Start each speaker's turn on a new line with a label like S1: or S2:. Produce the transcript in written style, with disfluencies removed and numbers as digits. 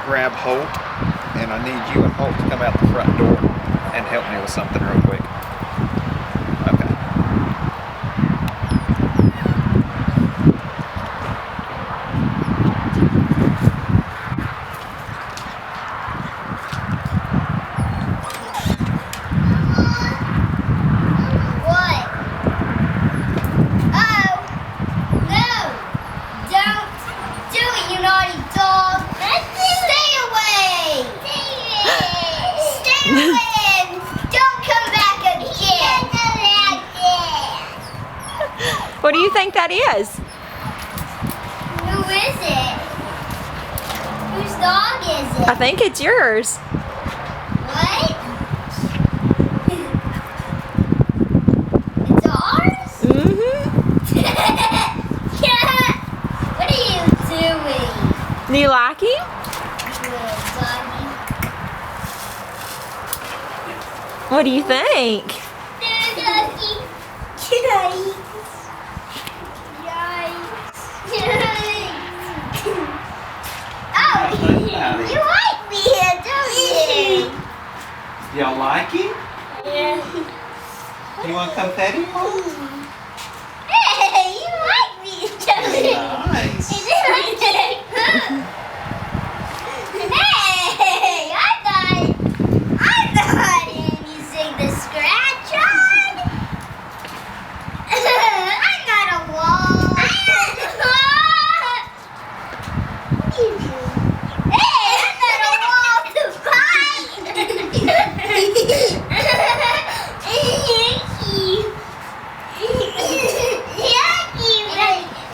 S1: grab Holt, and I need you and Holt to come out the front door and help me with something real quick. Okay.
S2: What? Oh, no. Don't do it, you naughty dog. Stay away. Stay away. Don't come back again.
S3: What do you think that is?
S2: Who is it? Whose dog is it?
S3: I think it's yours.
S2: What? It's ours?
S3: Mm-hmm.
S2: What are you doing?
S3: Do you like him?
S2: Little doggy.
S3: What do you think?
S2: Little doggy. Yikes. Yikes. Yikes. Oh, you like me here, don't you?
S1: Y'all like him?
S2: Yeah.
S1: You want to come pet him?
S2: Hey, you like me, don't you?
S1: Nice.